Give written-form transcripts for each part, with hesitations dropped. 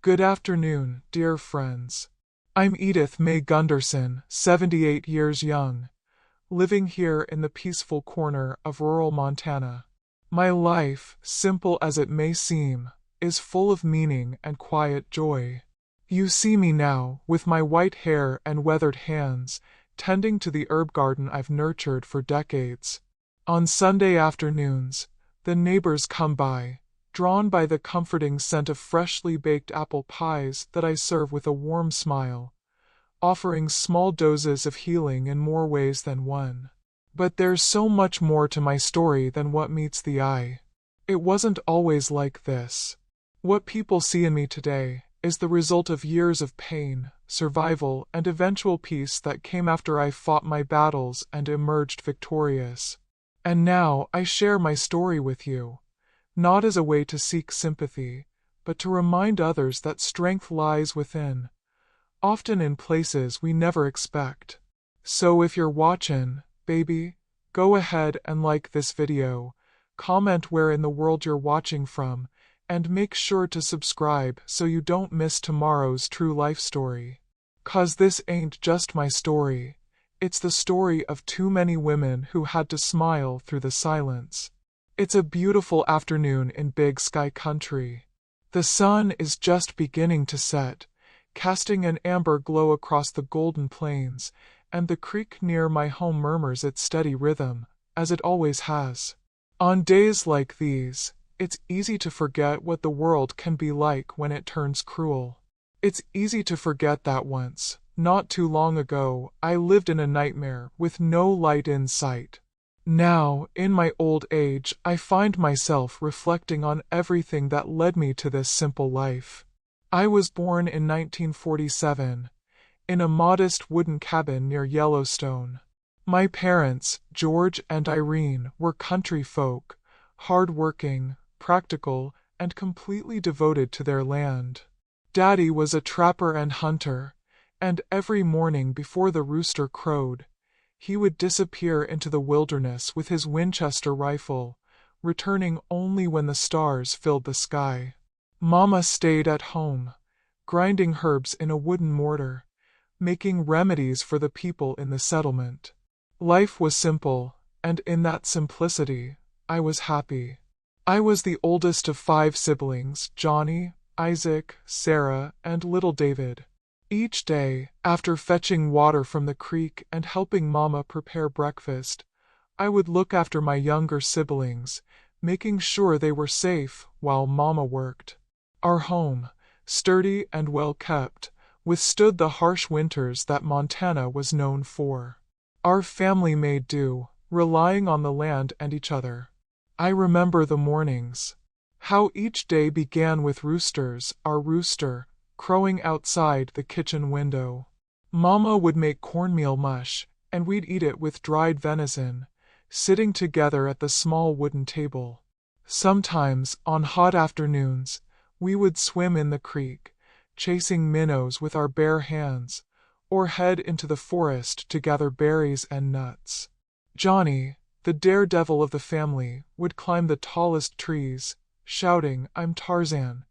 Good afternoon, dear friends. I'm Edith May Gunderson, 78 years young, living here in the peaceful corner of rural Montana. My life, simple as it may seem, is full of meaning and quiet joy. You see me now, with my white hair and weathered hands, tending to the herb garden I've nurtured for decades. On Sunday afternoons, the neighbors come by, drawn by the comforting scent of freshly baked apple pies that I serve with a warm smile, offering small doses of healing in more ways than one. But there's so much more to my story than what meets the eye. It wasn't always like this. What people see in me today is the result of years of pain, survival, and eventual peace that came after I fought my battles and emerged victorious. And now I share my story with you, not as a way to seek sympathy, but to remind others that strength lies within, often in places we never expect. So if you're watching, baby, go ahead and like this video, comment where in the world you're watching from, and make sure to subscribe so you don't miss tomorrow's true life story. 'Cause this ain't just my story, it's the story of too many women who had to smile through the silence. It's a beautiful afternoon in Big Sky Country. The sun is just beginning to set, casting an amber glow across the golden plains, and the creek near my home murmurs its steady rhythm, as it always has. On days like these, it's easy to forget what the world can be like when it turns cruel. It's easy to forget that once, not too long ago, I lived in a nightmare with no light in sight. Now, in my old age, I find myself reflecting on everything that led me to this simple life. I was born in 1947, in a modest wooden cabin near Yellowstone. My parents, George and Irene, were country folk, hard-working, practical, and completely devoted to their land. Daddy was a trapper and hunter, and every morning before the rooster crowed, he would disappear into the wilderness with his Winchester rifle, returning only when the stars filled the sky. Mama stayed at home, grinding herbs in a wooden mortar, making remedies for the people in the settlement. Life was simple, and in that simplicity, I was happy. I was the oldest of 5 siblings, Johnny, Isaac, Sarah, and little David. Each day, after fetching water from the creek and helping Mama prepare breakfast, I would look after my younger siblings, making sure they were safe while Mama worked. Our home, sturdy and well kept, withstood the harsh winters that Montana was known for. Our family made do, relying on the land and each other. I remember the mornings. How each day began with roosters, our rooster, crowing outside the kitchen window. Mama would make cornmeal mush, and we'd eat it with dried venison, sitting together at the small wooden table. Sometimes, on hot afternoons, we would swim in the creek, chasing minnows with our bare hands, or head into the forest to gather berries and nuts. Johnny, the daredevil of the family, would climb the tallest trees, shouting, "I'm Tarzan,"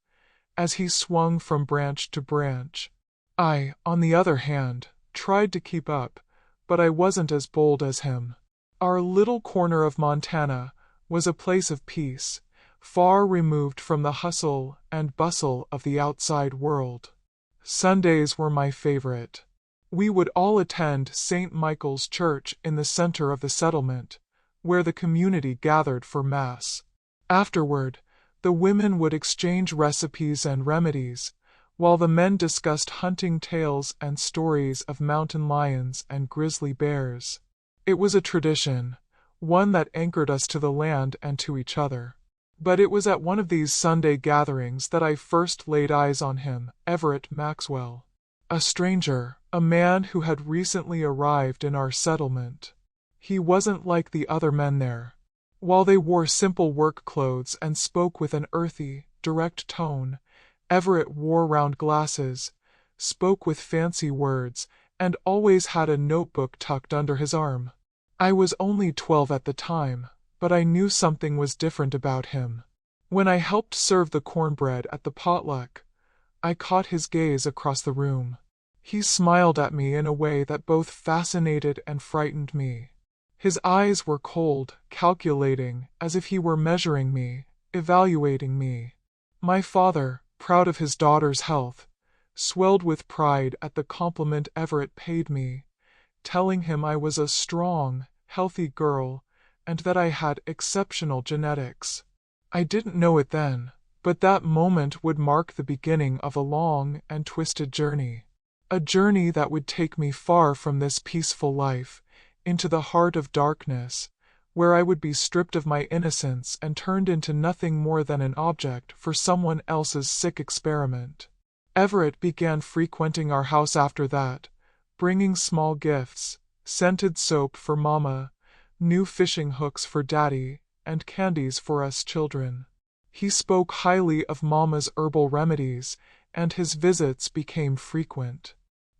as he swung from branch to branch. I, on the other hand, tried to keep up, but I wasn't as bold as him. Our little corner of Montana was a place of peace, far removed from the hustle and bustle of the outside world. Sundays were my favorite. We would all attend St. Michael's Church in the center of the settlement, where the community gathered for Mass. Afterward, the women would exchange recipes and remedies, while the men discussed hunting tales and stories of mountain lions and grizzly bears. It was a tradition, one that anchored us to the land and to each other. But it was at one of these Sunday gatherings that I first laid eyes on him, Everett Maxwell. A stranger, a man who had recently arrived in our settlement. He wasn't like the other men there. While they wore simple work clothes and spoke with an earthy, direct tone, Everett wore round glasses, spoke with fancy words, and always had a notebook tucked under his arm. I was only 12 at the time, but I knew something was different about him. When I helped serve the cornbread at the potluck, I caught his gaze across the room. He smiled at me in a way that both fascinated and frightened me. His eyes were cold, calculating, as if he were measuring me, evaluating me. My father, proud of his daughter's health, swelled with pride at the compliment Everett paid me, telling him I was a strong, healthy girl and that I had exceptional genetics. I didn't know it then, but that moment would mark the beginning of a long and twisted journey. A journey that would take me far from this peaceful life, into the heart of darkness, where I would be stripped of my innocence and turned into nothing more than an object for someone else's sick experiment. Everett began frequenting our house after that, bringing small gifts, scented soap for Mama, new fishing hooks for Daddy, and candies for us children. He spoke highly of Mama's herbal remedies, and his visits became frequent.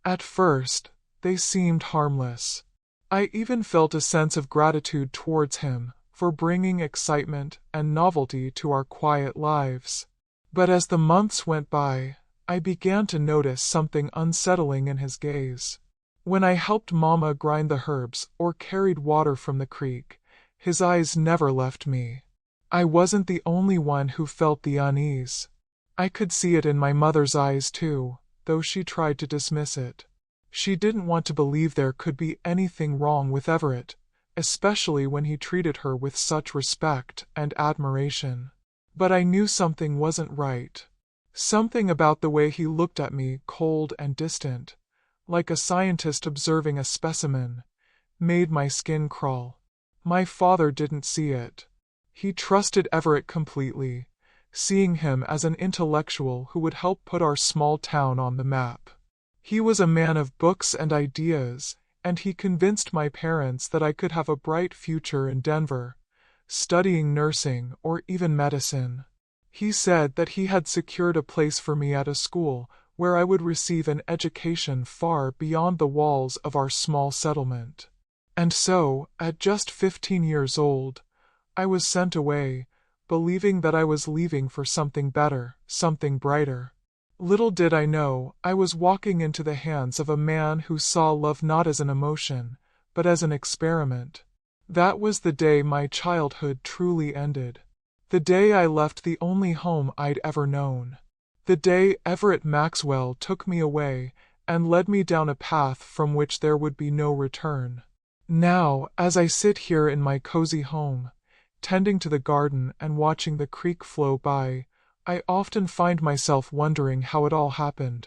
At first, they seemed harmless. I even felt a sense of gratitude towards him for bringing excitement and novelty to our quiet lives. But as the months went by, I began to notice something unsettling in his gaze. When I helped Mama grind the herbs or carried water from the creek, his eyes never left me. I wasn't the only one who felt the unease. I could see it in my mother's eyes too, though she tried to dismiss it. She didn't want to believe there could be anything wrong with Everett, especially when he treated her with such respect and admiration. But I knew something wasn't right. Something about the way he looked at me, cold and distant, like a scientist observing a specimen, made my skin crawl. My father didn't see it. He trusted Everett completely, seeing him as an intellectual who would help put our small town on the map. He was a man of books and ideas, and he convinced my parents that I could have a bright future in Denver, studying nursing or even medicine. He said that he had secured a place for me at a school where I would receive an education far beyond the walls of our small settlement. And so, at just 15 years old, I was sent away, believing that I was leaving for something better, something brighter. Little did I know, I was walking into the hands of a man who saw love not as an emotion, but as an experiment. That was the day my childhood truly ended. The day I left the only home I'd ever known. The day Everett Maxwell took me away and led me down a path from which there would be no return. Now, as I sit here in my cozy home, tending to the garden and watching the creek flow by, I often find myself wondering how it all happened.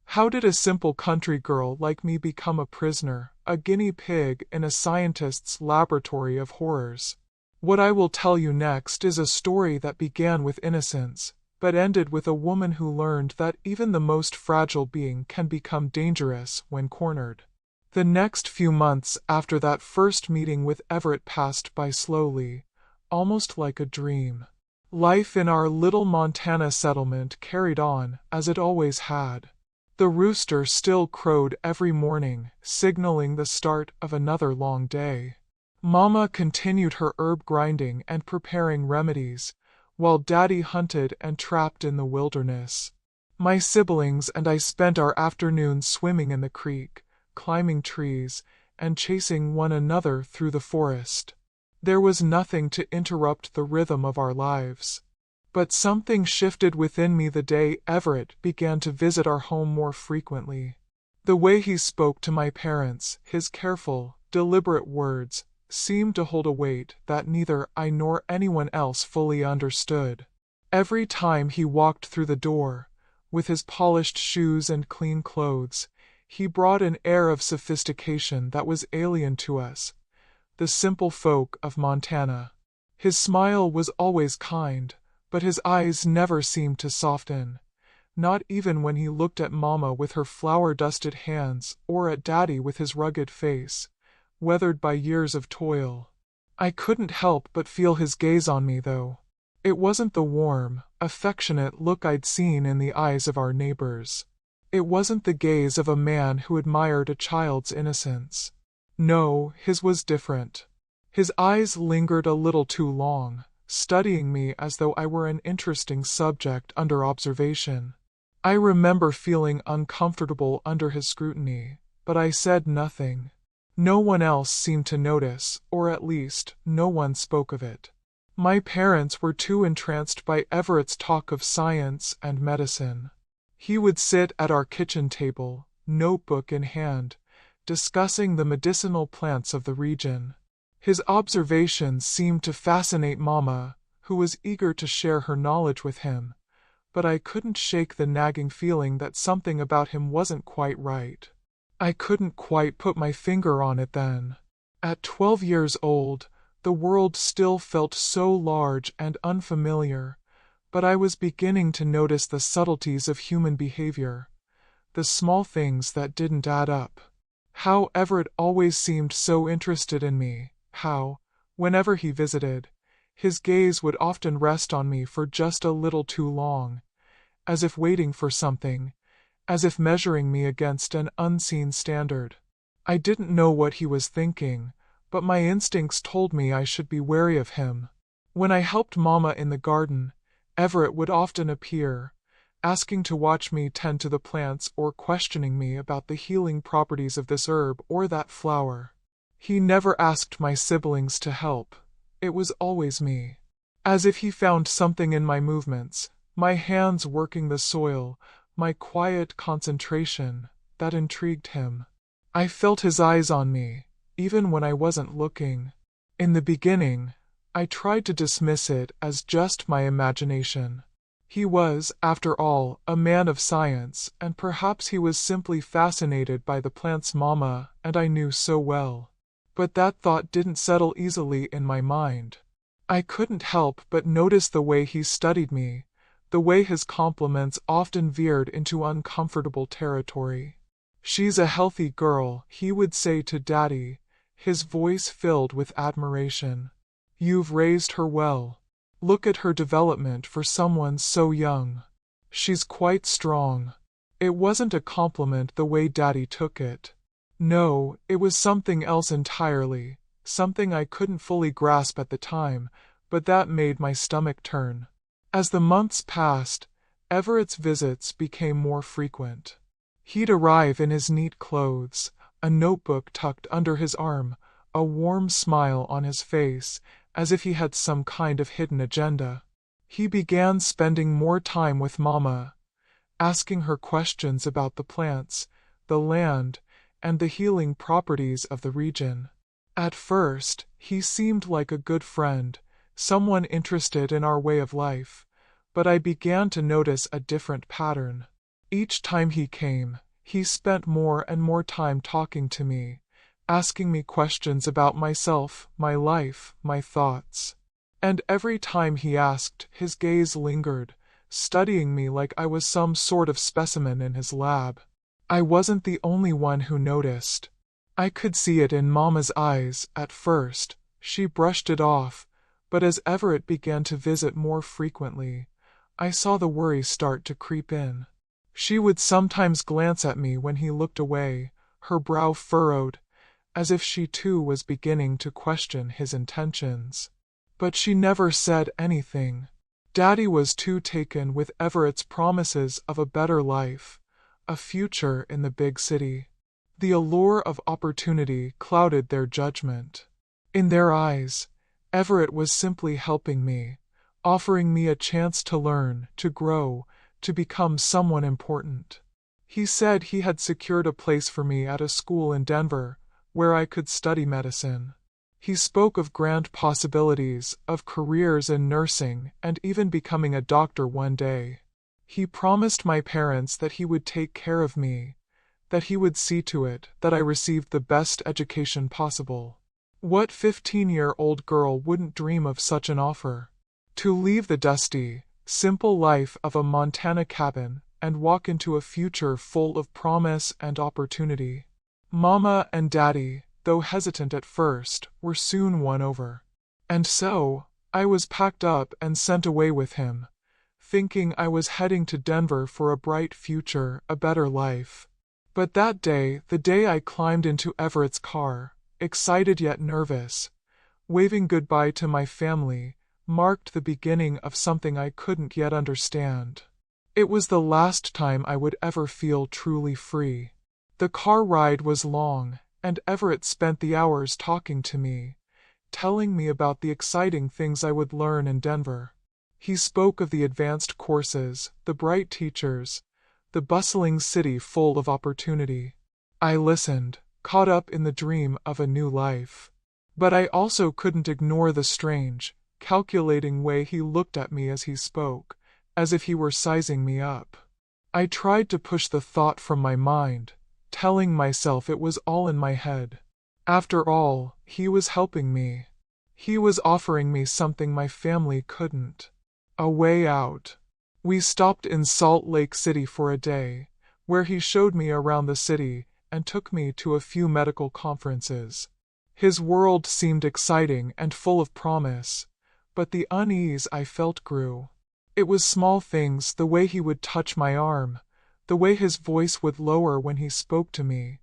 How did a simple country girl like me become a prisoner, a guinea pig in a scientist's laboratory of horrors? What I will tell you next is a story that began with innocence, but ended with a woman who learned that even the most fragile being can become dangerous when cornered. The next few months after that first meeting with Everett passed by slowly, almost like a dream. Life in our little Montana settlement carried on as it always had. The rooster still crowed every morning, signaling the start of another long day. Mama continued her herb grinding and preparing remedies, while Daddy hunted and trapped in the wilderness. My siblings and I spent our afternoons swimming in the creek, climbing trees, and chasing one another through the forest. There was nothing to interrupt the rhythm of our lives. But something shifted within me the day Everett began to visit our home more frequently. The way he spoke to my parents, his careful, deliberate words, seemed to hold a weight that neither I nor anyone else fully understood. Every time he walked through the door, with his polished shoes and clean clothes, he brought an air of sophistication that was alien to us, the simple folk of Montana. His smile was always kind, but his eyes never seemed to soften, not even when he looked at Mama with her flour-dusted hands or at Daddy with his rugged face, weathered by years of toil. I couldn't help but feel his gaze on me, though. It wasn't the warm, affectionate look I'd seen in the eyes of our neighbors. It wasn't the gaze of a man who admired a child's innocence. No, his was different. His eyes lingered a little too long, studying me as though I were an interesting subject under observation. I remember feeling uncomfortable under his scrutiny, but I said nothing. No one else seemed to notice, or at least, no one spoke of it. My parents were too entranced by Everett's talk of science and medicine. He would sit at our kitchen table, notebook in hand, discussing the medicinal plants of the region. His observations seemed to fascinate Mama, who was eager to share her knowledge with him, but I couldn't shake the nagging feeling that something about him wasn't quite right. I couldn't quite put my finger on it then. At 12 years old, the world still felt so large and unfamiliar, but I was beginning to notice the subtleties of human behavior, the small things that didn't add up. How Everett always seemed so interested in me, how, whenever he visited, his gaze would often rest on me for just a little too long, as if waiting for something, as if measuring me against an unseen standard. I didn't know what he was thinking, but my instincts told me I should be wary of him. When I helped Mama in the garden, Everett would often appear, asking to watch me tend to the plants or questioning me about the healing properties of this herb or that flower. He never asked my siblings to help. It was always me. As if he found something in my movements, my hands working the soil, my quiet concentration, that intrigued him. I felt his eyes on me, even when I wasn't looking. In the beginning, I tried to dismiss it as just my imagination. He was, after all, a man of science, and perhaps he was simply fascinated by the plants Mama and I knew so well. But that thought didn't settle easily in my mind. I couldn't help but notice the way he studied me, the way his compliments often veered into uncomfortable territory. "She's a healthy girl," he would say to Daddy, his voice filled with admiration. "You've raised her well. Look at her development for someone so young. She's quite strong." It wasn't a compliment the way Daddy took it. No, it was something else entirely, something I couldn't fully grasp at the time, but that made my stomach turn. As the months passed, Everett's visits became more frequent. He'd arrive in his neat clothes, a notebook tucked under his arm, a warm smile on his face, as if he had some kind of hidden agenda. He began spending more time with Mama, asking her questions about the plants, the land, and the healing properties of the region. At first, he seemed like a good friend, someone interested in our way of life, but I began to notice a different pattern. Each time he came, he spent more and more time talking to me, asking me questions about myself, my life, my thoughts. And every time he asked, his gaze lingered, studying me like I was some sort of specimen in his lab. I wasn't the only one who noticed. I could see it in Mama's eyes. At first, she brushed it off, but as Everett began to visit more frequently, I saw the worry start to creep in. She would sometimes glance at me when he looked away, her brow furrowed, as if she too was beginning to question his intentions. But she never said anything. Daddy was too taken with Everett's promises of a better life, a future in the big city. The allure of opportunity clouded their judgment. In their eyes, Everett was simply helping me, offering me a chance to learn, to grow, to become someone important. He said he had secured a place for me at a school in Denver, where I could study medicine. He spoke of grand possibilities, of careers in nursing, and even becoming a doctor one day. He promised my parents that he would take care of me, that he would see to it that I received the best education possible. What 15-year-old girl wouldn't dream of such an offer? To leave the dusty, simple life of a Montana cabin and walk into a future full of promise and opportunity. Mama and Daddy, though hesitant at first, were soon won over. And so, I was packed up and sent away with him, thinking I was heading to Denver for a bright future, a better life. But that day, the day I climbed into Everett's car, excited yet nervous, waving goodbye to my family, marked the beginning of something I couldn't yet understand. It was the last time I would ever feel truly free. The car ride was long, and Everett spent the hours talking to me, telling me about the exciting things I would learn in Denver. He spoke of the advanced courses, the bright teachers, the bustling city full of opportunity. I listened, caught up in the dream of a new life. But I also couldn't ignore the strange, calculating way he looked at me as he spoke, as if he were sizing me up. I tried to push the thought from my mind, telling myself it was all in my head. After all, he was helping me. He was offering me something my family couldn't. A way out. We stopped in Salt Lake City for a day, where he showed me around the city and took me to a few medical conferences. His world seemed exciting and full of promise, but the unease I felt grew. It was small things, the way he would touch my arm, the way his voice would lower when he spoke to me,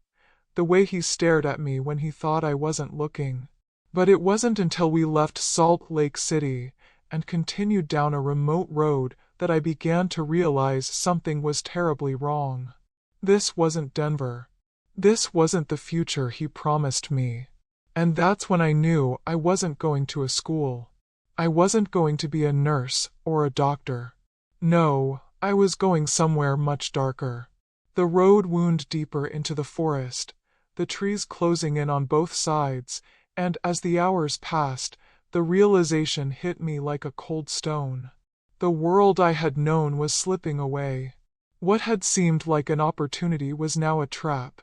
the way he stared at me when he thought I wasn't looking. But it wasn't until we left Salt Lake City and continued down a remote road that I began to realize something was terribly wrong. This wasn't Denver. This wasn't the future he promised me. And that's when I knew I wasn't going to a school. I wasn't going to be a nurse or a doctor. No, I was going somewhere much darker. The road wound deeper into the forest, the trees closing in on both sides, and as the hours passed, the realization hit me like a cold stone. The world I had known was slipping away. What had seemed like an opportunity was now a trap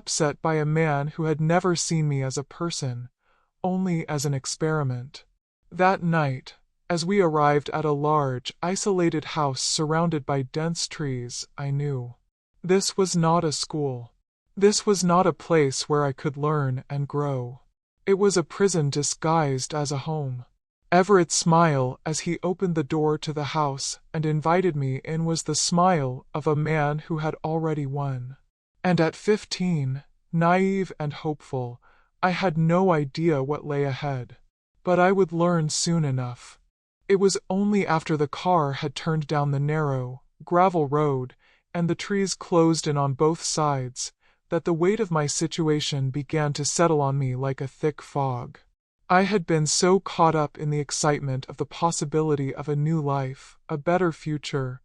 set by a man who had never seen me as a person, only as an experiment. That night, as we arrived at a large, isolated house surrounded by dense trees, I knew. This was not a school. This was not a place where I could learn and grow. It was a prison disguised as a home. Everett's smile as he opened the door to the house and invited me in was the smile of a man who had already won. And at 15, naive and hopeful, I had no idea what lay ahead. But I would learn soon enough. It was only after the car had turned down the narrow, gravel road, and the trees closed in on both sides, that the weight of my situation began to settle on me like a thick fog. I had been so caught up in the excitement of the possibility of a new life, a better future,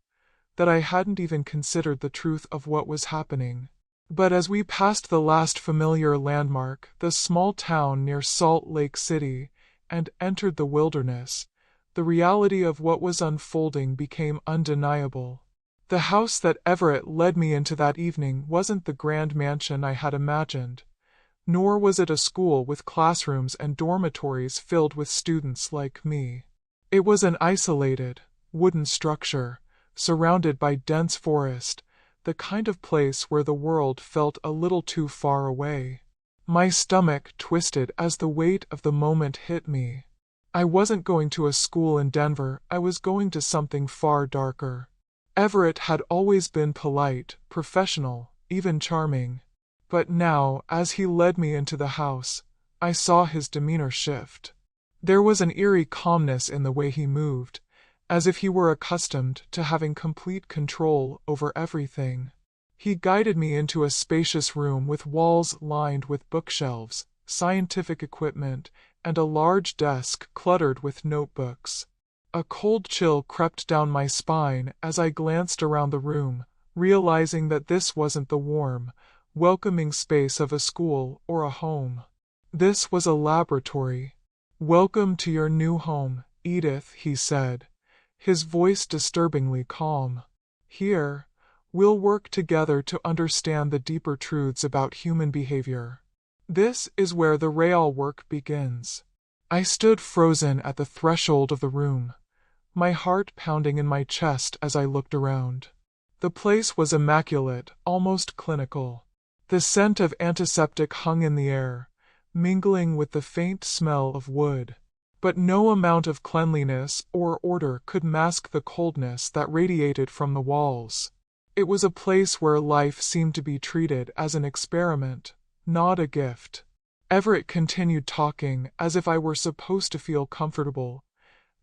that I hadn't even considered the truth of what was happening. But as we passed the last familiar landmark, the small town near Salt Lake City, and entered the wilderness, the reality of what was unfolding became undeniable. The house that Everett led me into that evening wasn't the grand mansion I had imagined, nor was it a school with classrooms and dormitories filled with students like me. It was an isolated, wooden structure, surrounded by dense forest, the kind of place where the world felt a little too far away. My stomach twisted as the weight of the moment hit me. I wasn't going to a school in Denver, I was going to something far darker. Everett had always been polite, professional, even charming. But now, as he led me into the house, I saw his demeanor shift. There was an eerie calmness in the way he moved, as if he were accustomed to having complete control over everything. He guided me into a spacious room with walls lined with bookshelves, scientific equipment, and a large desk cluttered with notebooks. A cold chill crept down my spine as I glanced around the room, realizing that this wasn't the warm, welcoming space of a school or a home. This was a laboratory. "Welcome to your new home, Edith," he said, his voice disturbingly calm. "Here, we'll work together to understand the deeper truths about human behavior. This is where the real work begins." I stood frozen at the threshold of the room, my heart pounding in my chest as I looked around. The place was immaculate, almost clinical. The scent of antiseptic hung in the air, mingling with the faint smell of wood. But no amount of cleanliness or order could mask the coldness that radiated from the walls. It was a place where life seemed to be treated as an experiment, not a gift. Everett continued talking as if I were supposed to feel comfortable,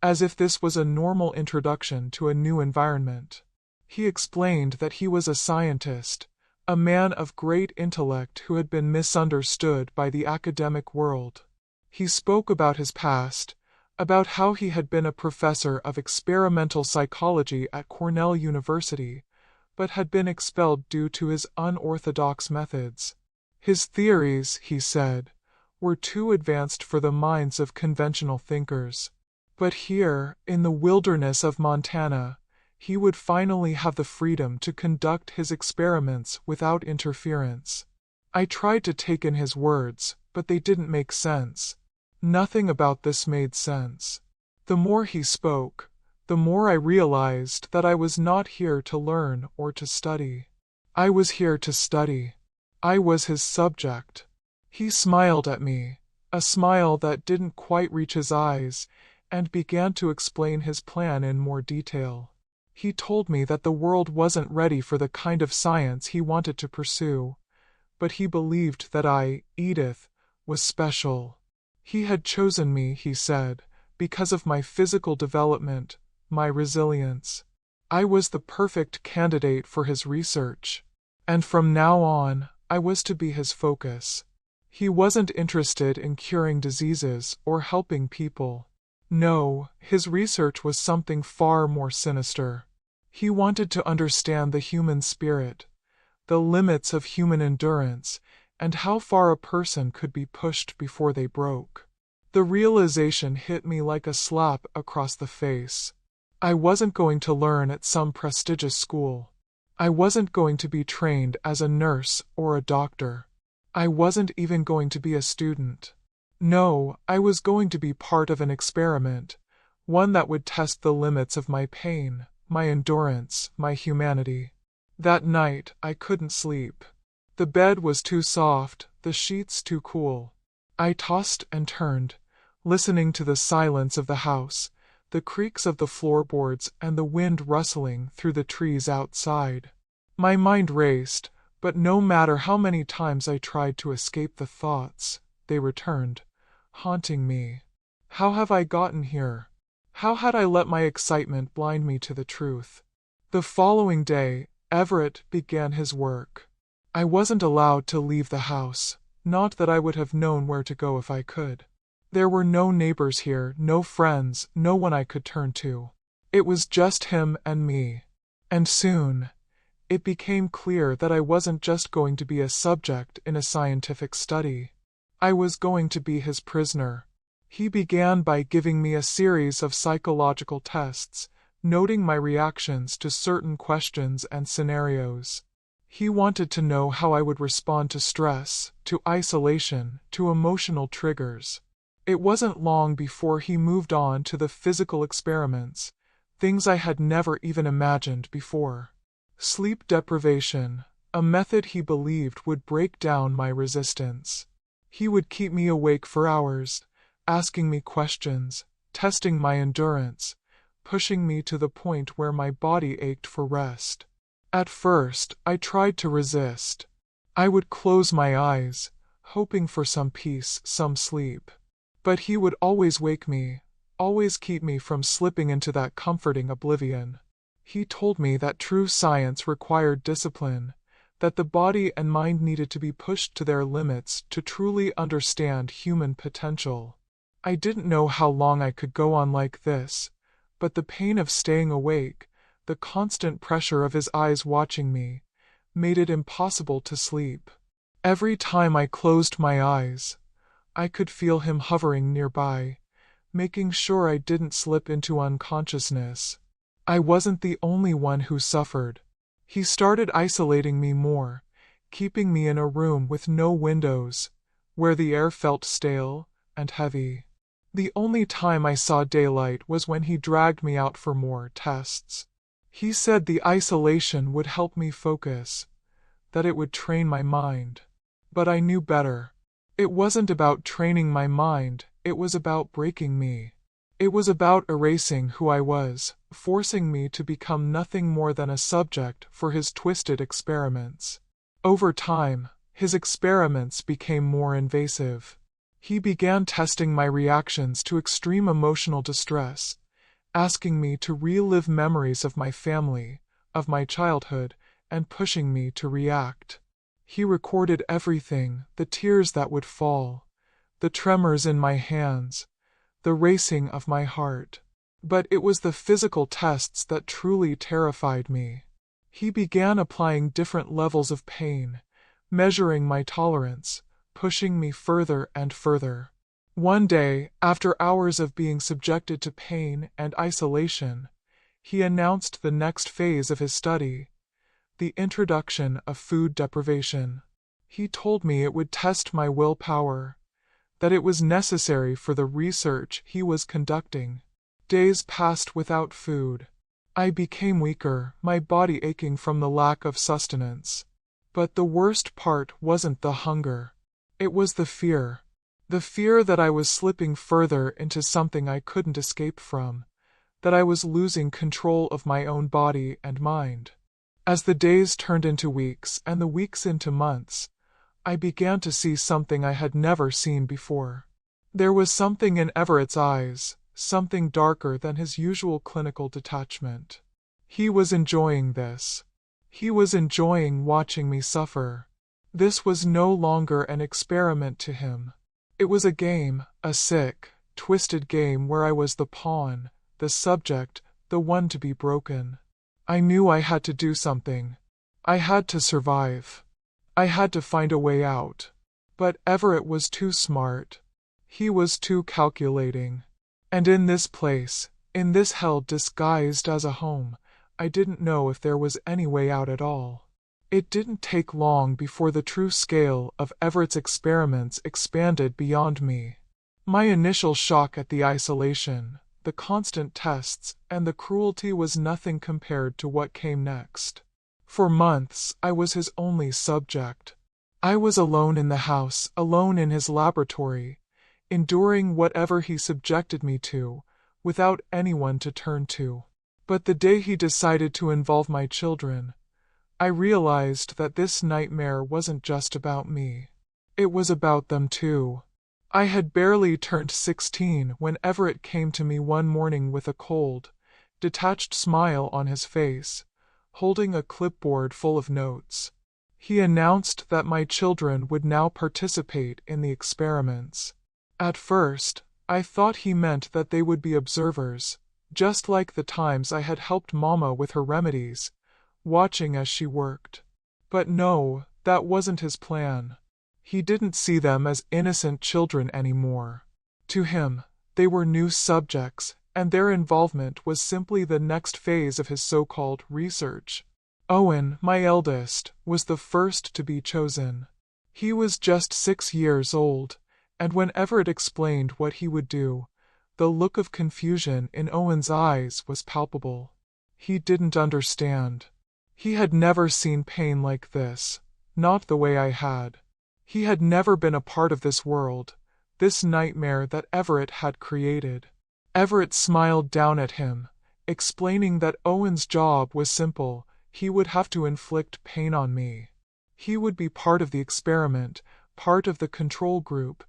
as if this was a normal introduction to a new environment. He explained that he was a scientist, a man of great intellect who had been misunderstood by the academic world. He spoke about his past, about how he had been a professor of experimental psychology at Cornell University, but had been expelled due to his unorthodox methods. His theories, he said, were too advanced for the minds of conventional thinkers. But here, in the wilderness of Montana, he would finally have the freedom to conduct his experiments without interference. I tried to take in his words, but they didn't make sense. Nothing about this made sense. The more he spoke, the more I realized that I was not here to learn or to study. I was here to study. I was his subject. He smiled at me, a smile that didn't quite reach his eyes, and began to explain his plan in more detail. He told me that the world wasn't ready for the kind of science he wanted to pursue, but he believed that I, Edith, was special. He had chosen me, he said, because of my physical development, my resilience. I was the perfect candidate for his research, and from now on, I was to be his focus. He wasn't interested in curing diseases or helping people. No, his research was something far more sinister. He wanted to understand the human spirit, the limits of human endurance, and how far a person could be pushed before they broke. The realization hit me like a slap across the face. I wasn't going to learn at some prestigious school. I wasn't going to be trained as a nurse or a doctor. I wasn't even going to be a student. No, I was going to be part of an experiment, one that would test the limits of my pain, my endurance, my humanity. That night, I couldn't sleep. The bed was too soft, the sheets too cool. I tossed and turned, listening to the silence of the house, the creaks of the floorboards and the wind rustling through the trees outside. My mind raced, but no matter how many times I tried to escape the thoughts, they returned, haunting me. How have I gotten here? How had I let my excitement blind me to the truth? The following day, Everett began his work. I wasn't allowed to leave the house, not that I would have known where to go if I could. There were no neighbors here, no friends, no one I could turn to. It was just him and me. And soon, it became clear that I wasn't just going to be a subject in a scientific study. I was going to be his prisoner. He began by giving me a series of psychological tests, noting my reactions to certain questions and scenarios. He wanted to know how I would respond to stress, to isolation, to emotional triggers. It wasn't long before he moved on to the physical experiments, things I had never even imagined before. Sleep deprivation, a method he believed would break down my resistance. He would keep me awake for hours, asking me questions, testing my endurance, pushing me to the point where my body ached for rest. At first, I tried to resist. I would close my eyes, hoping for some peace, some sleep. But he would always wake me, always keep me from slipping into that comforting oblivion. He told me that true science required discipline, that the body and mind needed to be pushed to their limits to truly understand human potential. I didn't know how long I could go on like this, but the pain of staying awake, the constant pressure of his eyes watching me, made it impossible to sleep. Every time I closed my eyes, I could feel him hovering nearby, making sure I didn't slip into unconsciousness. I wasn't the only one who suffered. He started isolating me more, keeping me in a room with no windows, where the air felt stale and heavy. The only time I saw daylight was when he dragged me out for more tests. He said the isolation would help me focus, that it would train my mind. But I knew better. It wasn't about training my mind, it was about breaking me. It was about erasing who I was, forcing me to become nothing more than a subject for his twisted experiments. Over time, his experiments became more invasive. He began testing my reactions to extreme emotional distress, asking me to relive memories of my family, of my childhood and pushing me to react. He recorded everything, the tears that would fall, the tremors in my hands, the racing of my heart. But it was the physical tests that truly terrified me. He began applying different levels of pain, measuring my tolerance, pushing me further and further. One day, after hours of being subjected to pain and isolation, he announced the next phase of his study, the introduction of food deprivation. He told me it would test my willpower, that it was necessary for the research he was conducting. Days passed without food. I became weaker, my body aching from the lack of sustenance. But the worst part wasn't the hunger. It was the fear. The fear that I was slipping further into something I couldn't escape from, that I was losing control of my own body and mind. As the days turned into weeks and the weeks into months, I began to see something I had never seen before. There was something in Everett's eyes, something darker than his usual clinical detachment. He was enjoying this. He was enjoying watching me suffer. This was no longer an experiment to him. It was a game, a sick, twisted game where I was the pawn, the subject, the one to be broken. I knew I had to do something. I had to survive. I had to find a way out. But Everett was too smart. He was too calculating. And in this place, in this hell disguised as a home, I didn't know if there was any way out at all. It didn't take long before the true scale of Everett's experiments expanded beyond me. My initial shock at the isolation, the constant tests, and the cruelty was nothing compared to what came next. For months, I was his only subject. I was alone in the house, alone in his laboratory, enduring whatever he subjected me to, without anyone to turn to. But the day he decided to involve my children, I realized that this nightmare wasn't just about me. It was about them too. I had barely turned 16 when Everett came to me one morning with a cold, detached smile on his face, holding a clipboard full of notes. He announced that my children would now participate in the experiments. At first, I thought he meant that they would be observers, just like the times I had helped Mama with her remedies, watching as she worked. But no, that wasn't his plan. He didn't see them as innocent children anymore. To him, they were new subjects, and their involvement was simply the next phase of his so-called research. Owen, my eldest, was the first to be chosen. He was just 6 years old, and when Everett explained what he would do, the look of confusion in Owen's eyes was palpable. He didn't understand. He had never seen pain like this, not the way I had. He had never been a part of this world, this nightmare that Everett had created. Everett smiled down at him, explaining that Owen's job was simple. He would have to inflict pain on me. He would be part of the experiment, part of the control group,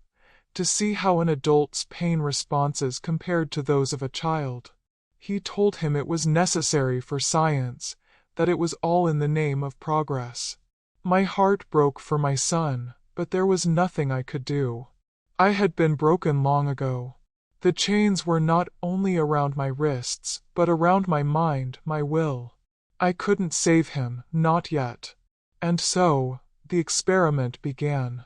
to see how an adult's pain responses compared to those of a child. He told him it was necessary for science, that it was all in the name of progress. My heart broke for my son, but there was nothing I could do. I had been broken long ago. The chains were not only around my wrists, but around my mind, my will. I couldn't save him, not yet. And so, the experiment began.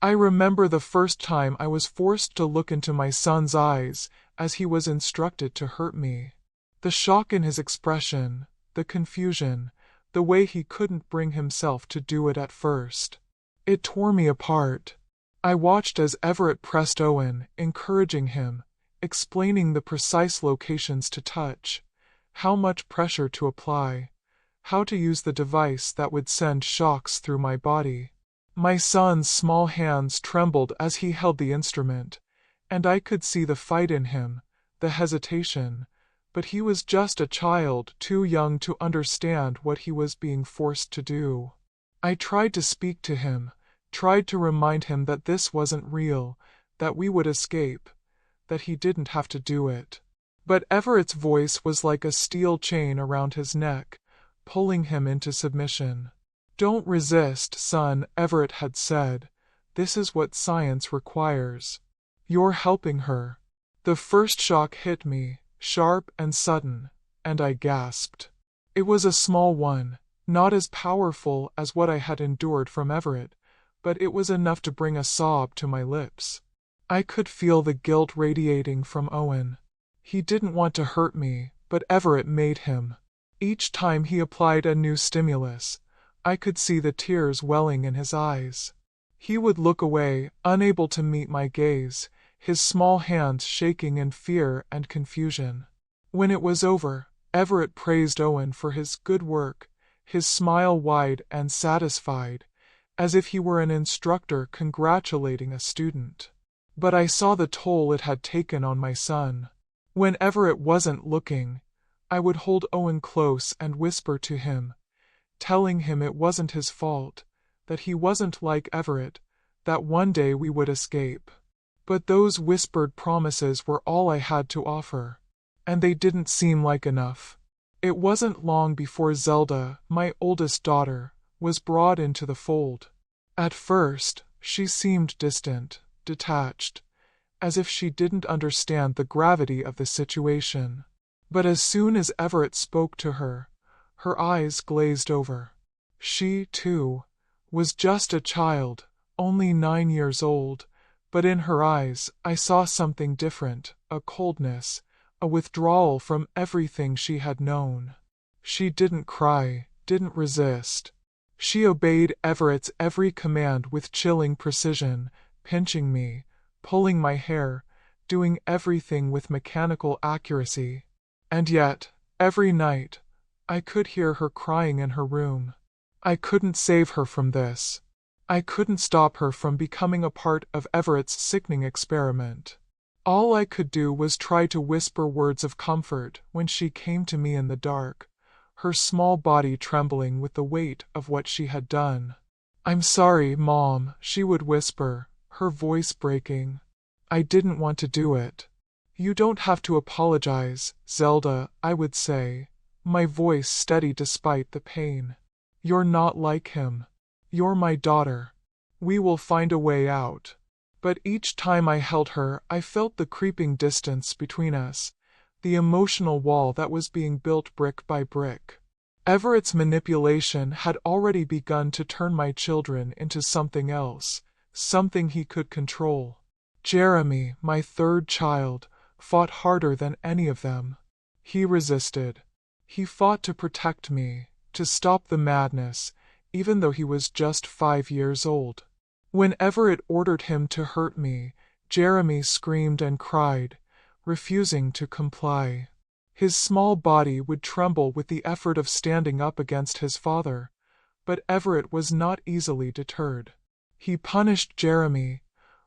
I remember the first time I was forced to look into my son's eyes as he was instructed to hurt me. The shock in his expression, the confusion, the way he couldn't bring himself to do it at first. It tore me apart. I watched as Everett pressed Owen, encouraging him, explaining the precise locations to touch, how much pressure to apply, how to use the device that would send shocks through my body. My son's small hands trembled as he held the instrument, and I could see the fight in him, the hesitation, but he was just a child, too young to understand what he was being forced to do. I tried to speak to him, tried to remind him that this wasn't real, that we would escape, that he didn't have to do it. But Everett's voice was like a steel chain around his neck, pulling him into submission. "Don't resist, son," Everett had said. "This is what science requires. You're helping her." The first shock hit me, sharp and sudden, and I gasped. It was a small one, not as powerful as what I had endured from Everett, but it was enough to bring a sob to my lips. I could feel the guilt radiating from Owen. He didn't want to hurt me, but Everett made him. Each time he applied a new stimulus, I could see the tears welling in his eyes. He would look away, unable to meet my gaze, his small hands shaking in fear and confusion. When it was over, Everett praised Owen for his good work, his smile wide and satisfied, as if he were an instructor congratulating a student. But I saw the toll it had taken on my son. When Everett wasn't looking, I would hold Owen close and whisper to him, telling him it wasn't his fault, that he wasn't like Everett, that one day we would escape. But those whispered promises were all I had to offer, and they didn't seem like enough. It wasn't long before Zelda, my oldest daughter, was brought into the fold. At first, she seemed distant, detached, as if she didn't understand the gravity of the situation. But as soon as Everett spoke to her, her eyes glazed over. She, too, was just a child, only 9 years old, but in her eyes I saw something different, a coldness, a withdrawal from everything she had known. She didn't cry, didn't resist. She obeyed Everett's every command with chilling precision, pinching me, pulling my hair, doing everything with mechanical accuracy. And yet, every night, I could hear her crying in her room. I couldn't save her from this. I couldn't stop her from becoming a part of Everett's sickening experiment. All I could do was try to whisper words of comfort when she came to me in the dark, her small body trembling with the weight of what she had done. "I'm sorry, Mom," she would whisper, her voice breaking. "I didn't want to do it." "You don't have to apologize, Zelda," I would say, my voice steady despite the pain. "You're not like him. You're my daughter. We will find a way out." But each time I held her, I felt the creeping distance between us, the emotional wall that was being built brick by brick. Everett's manipulation had already begun to turn my children into something else, something he could control. Jeremy, my third child, fought harder than any of them. He resisted. He fought to protect me, to stop the madness, even though he was just 5 years old. When Everett ordered him to hurt me, Jeremy screamed and cried, refusing to comply. His small body would tremble with the effort of standing up against his father, but Everett was not easily deterred. He punished Jeremy,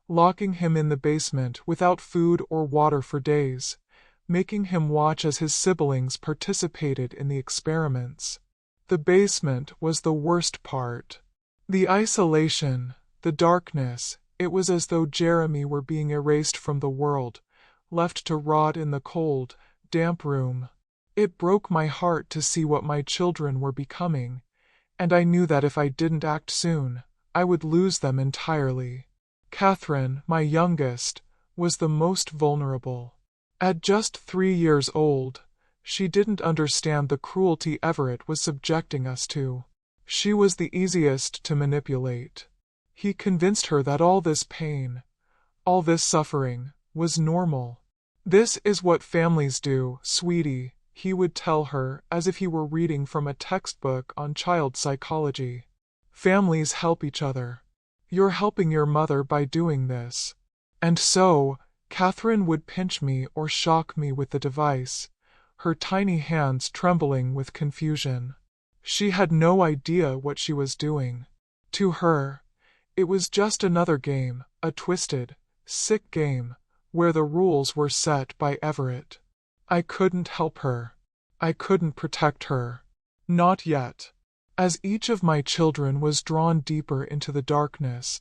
locking him in the basement without food or water for days, making him watch as his siblings participated in the experiments. The basement was the worst part. The isolation, the darkness, it was as though Jeremy were being erased from the world, left to rot in the cold, damp room. It broke my heart to see what my children were becoming, and I knew that if I didn't act soon, I would lose them entirely. Catherine, my youngest, was the most vulnerable. At just 3 years old, she didn't understand the cruelty Everett was subjecting us to. She was the easiest to manipulate. He convinced her that all this pain, all this suffering, was normal. "This is what families do, sweetie," he would tell her as if he were reading from a textbook on child psychology. "Families help each other. You're helping your mother by doing this." And so, Catherine would pinch me or shock me with the device, her tiny hands trembling with confusion. She had no idea what she was doing. To her, it was just another game, a twisted, sick game, where the rules were set by Everett. I couldn't help her. I couldn't protect her. Not yet. As each of my children was drawn deeper into the darkness,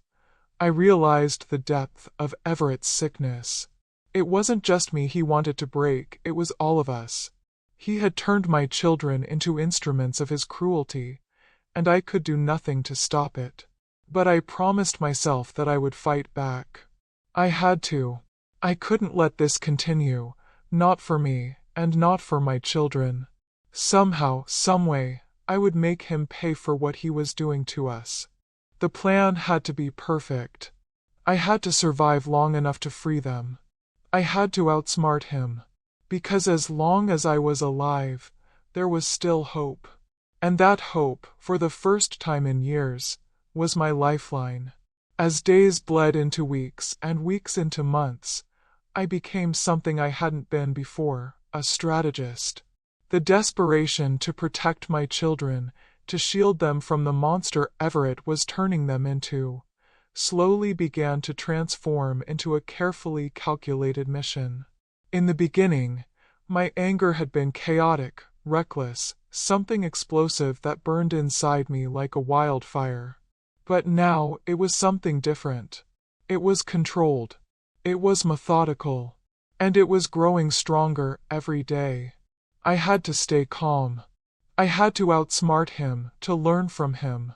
I realized the depth of Everett's sickness. It wasn't just me he wanted to break, it was all of us. He had turned my children into instruments of his cruelty, and I could do nothing to stop it. But I promised myself that I would fight back. I had to. I couldn't let this continue, not for me, and not for my children. Somehow, someway, I would make him pay for what he was doing to us. The plan had to be perfect. I had to survive long enough to free them. I had to outsmart him. Because as long as I was alive, there was still hope. And that hope, for the first time in years, was my lifeline. As days bled into weeks and weeks into months, I became something I hadn't been before, a strategist. The desperation to protect my children, to shield them from the monster Everett was turning them into, slowly began to transform into a carefully calculated mission. In the beginning, my anger had been chaotic, reckless, something explosive that burned inside me like a wildfire. But now it was something different. It was controlled. It was methodical. And it was growing stronger every day. I had to stay calm. I had to outsmart him, to learn from him.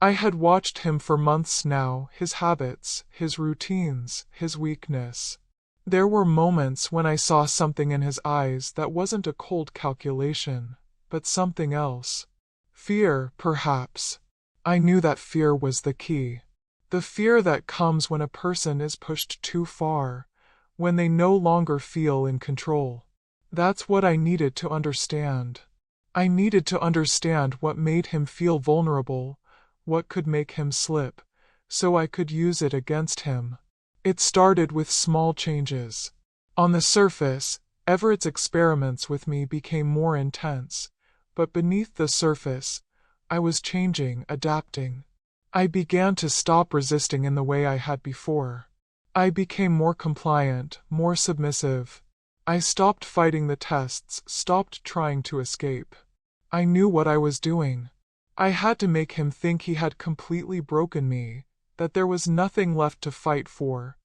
I had watched him for months now, his habits, his routines, his weakness. There were moments when I saw something in his eyes that wasn't a cold calculation, but something else. Fear, perhaps. I knew that fear was the key. The fear that comes when a person is pushed too far, when they no longer feel in control. That's what I needed to understand. I needed to understand what made him feel vulnerable, what could make him slip, so I could use it against him. It started with small changes. On the surface, Everett's experiments with me became more intense, but beneath the surface, I was changing, adapting. I began to stop resisting in the way I had before. I became more compliant, more submissive. I stopped fighting the tests, stopped trying to escape. I knew what I was doing. I had to make him think he had completely broken me, that there was nothing left to fight for,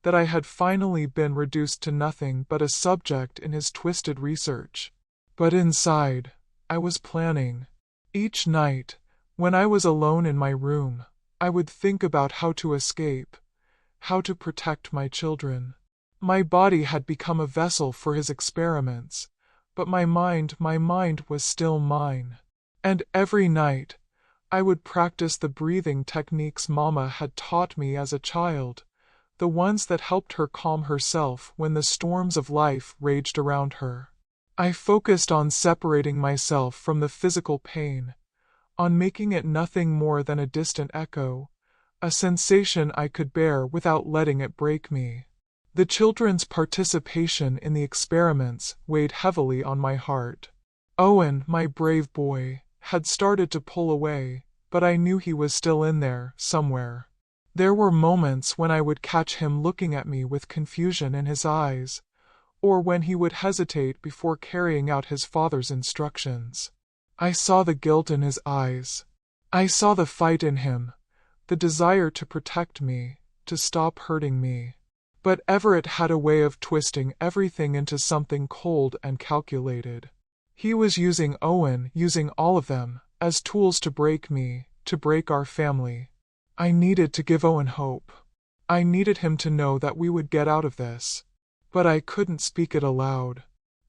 that I had finally been reduced to nothing but a subject in his twisted research. But inside, I was planning. Each night, when I was alone in my room, I would think about how to escape, how to protect my children. My body had become a vessel for his experiments, but my mind was still mine. And every night, I would practice the breathing techniques Mama had taught me as a child, the ones that helped her calm herself when the storms of life raged around her. I focused on separating myself from the physical pain, on making it nothing more than a distant echo, a sensation I could bear without letting it break me. The children's participation in the experiments weighed heavily on my heart. Owen, my brave boy, had started to pull away, but I knew he was still in there, somewhere. There were moments when I would catch him looking at me with confusion in his eyes, or when he would hesitate before carrying out his father's instructions. I saw the guilt in his eyes. I saw the fight in him, the desire to protect me, to stop hurting me. But Everett had a way of twisting everything into something cold and calculated. He was using Owen, using all of them, as tools to break me, to break our family. I needed to give Owen hope. I needed him to know that we would get out of this. But I couldn't speak it aloud.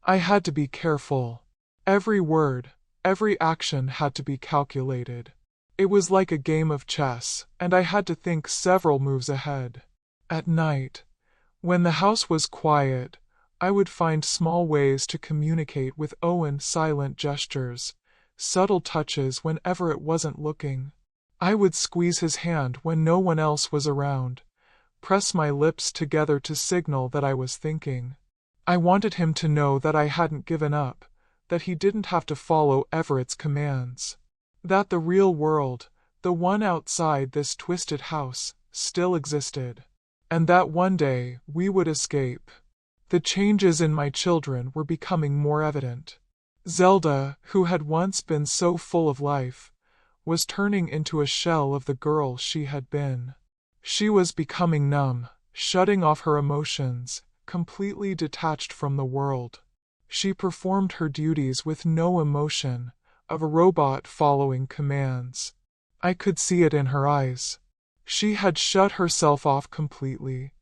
I had to be careful. Every word, every action had to be calculated. It was like a game of chess, and I had to think several moves ahead. At night, when the house was quiet, I would find small ways to communicate with Owen, silent gestures, subtle touches when Everett wasn't looking. I would squeeze his hand when no one else was around, press my lips together to signal that I was thinking. I wanted him to know that I hadn't given up, that he didn't have to follow Everett's commands, that the real world, the one outside this twisted house, still existed, and that one day we would escape. The changes in my children were becoming more evident. Zelda, who had once been so full of life, was turning into a shell of the girl she had been. She was becoming numb, shutting off her emotions, completely detached from the world. She performed her duties with no emotion, of a robot following commands. I could see it in her eyes. She had shut herself off completely,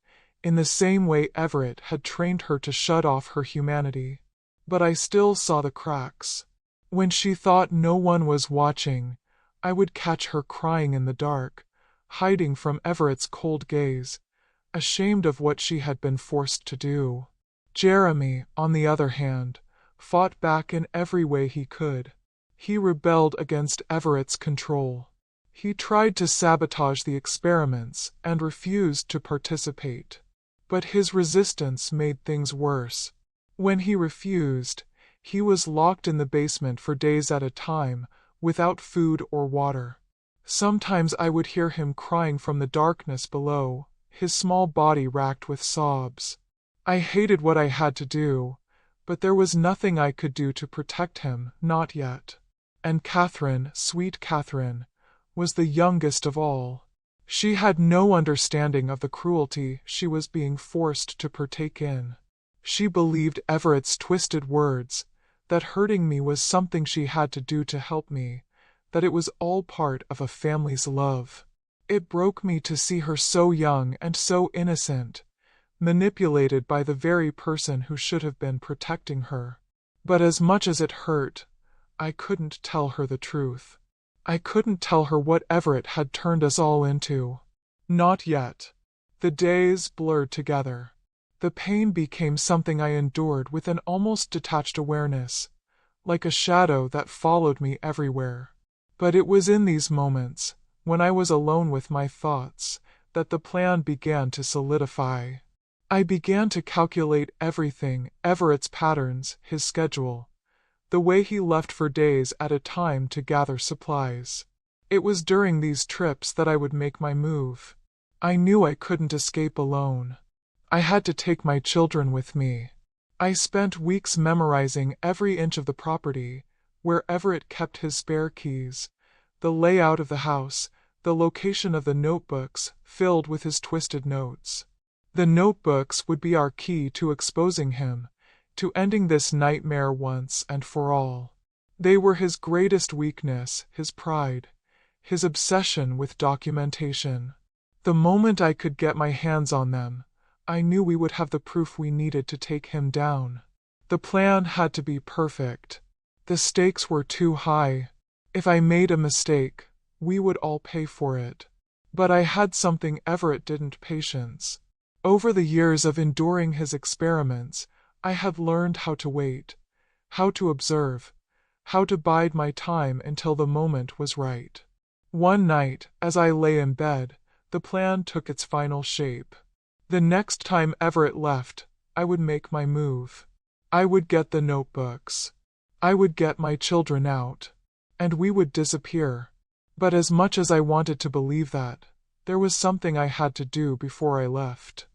in the same way Everett had trained her to shut off her humanity. But I still saw the cracks. When she thought no one was watching, I would catch her crying in the dark, hiding from Everett's cold gaze, ashamed of what she had been forced to do. Jeremy, on the other hand, fought back in every way he could. He rebelled against Everett's control. He tried to sabotage the experiments and refused to participate. But his resistance made things worse. When he refused, he was locked in the basement for days at a time, without food or water. Sometimes I would hear him crying from the darkness below, his small body racked with sobs. I hated what I had to do, but there was nothing I could do to protect him, not yet. And Catherine, sweet Catherine, was the youngest of all. She had no understanding of the cruelty she was being forced to partake in. She believed Everett's twisted words, that hurting me was something she had to do to help me, that it was all part of a family's love. It broke me to see her so young and so innocent, manipulated by the very person who should have been protecting her. But as much as it hurt, I couldn't tell her the truth. I couldn't tell her what Everett had turned us all into. Not yet. The days blurred together. The pain became something I endured with an almost detached awareness, like a shadow that followed me everywhere. But it was in these moments, when I was alone with my thoughts, that the plan began to solidify. I began to calculate everything, Everett's patterns, his schedule, the way he left for days at a time to gather supplies. It was during these trips that I would make my move. I knew I couldn't escape alone. I had to take my children with me. I spent weeks memorizing every inch of the property, where Everett kept his spare keys, the layout of the house, the location of the notebooks filled with his twisted notes. The notebooks would be our key to exposing him, to ending this nightmare once and for all. They were his greatest weakness, his pride, his obsession with documentation. The moment I could get my hands on them, I knew we would have the proof we needed to take him down. The plan had to be perfect. The stakes were too high. If I made a mistake, we would all pay for it. But I had something Everett didn't: patience. Over the years of enduring his experiments, I had learned how to wait, how to observe, how to bide my time until the moment was right. One night, as I lay in bed, the plan took its final shape. The next time Everett left, I would make my move. I would get the notebooks. I would get my children out. And we would disappear. But as much as I wanted to believe that, there was something I had to do before I left.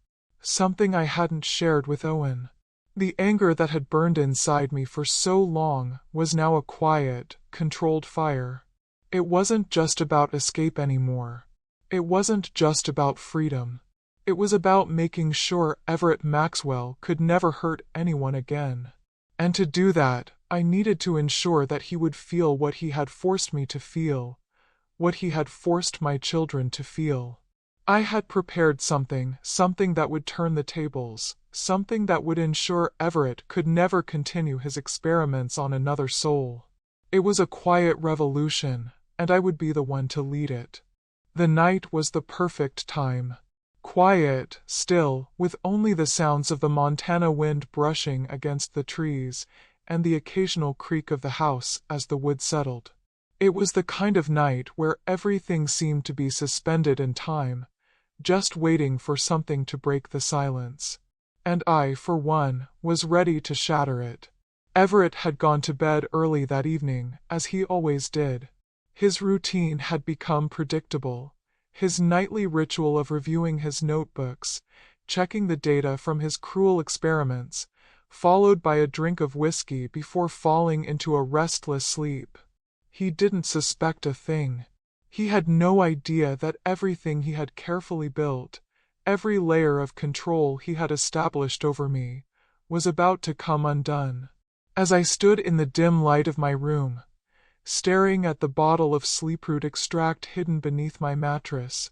Something I hadn't shared with Owen. The anger that had burned inside me for so long was now a quiet, controlled fire. It wasn't just about escape anymore. It wasn't just about freedom. It was about making sure Everett Maxwell could never hurt anyone again. And to do that, I needed to ensure that he would feel what he had forced me to feel, what he had forced my children to feel. I had prepared something that would turn the tables, something that would ensure Everett could never continue his experiments on another soul. It was a quiet revolution, and I would be the one to lead it. The night was the perfect time. Quiet, still, with only the sounds of the Montana wind brushing against the trees, and the occasional creak of the house as the wood settled. It was the kind of night where everything seemed to be suspended in time, just waiting for something to break the silence. And I, for one, was ready to shatter it. Everett had gone to bed early that evening, as he always did. His routine had become predictable. His nightly ritual of reviewing his notebooks, checking the data from his cruel experiments, followed by a drink of whiskey before falling into a restless sleep. He didn't suspect a thing. He had no idea that everything he had carefully built, every layer of control he had established over me, was about to come undone. As I stood in the dim light of my room, staring at the bottle of sleeproot extract hidden beneath my mattress,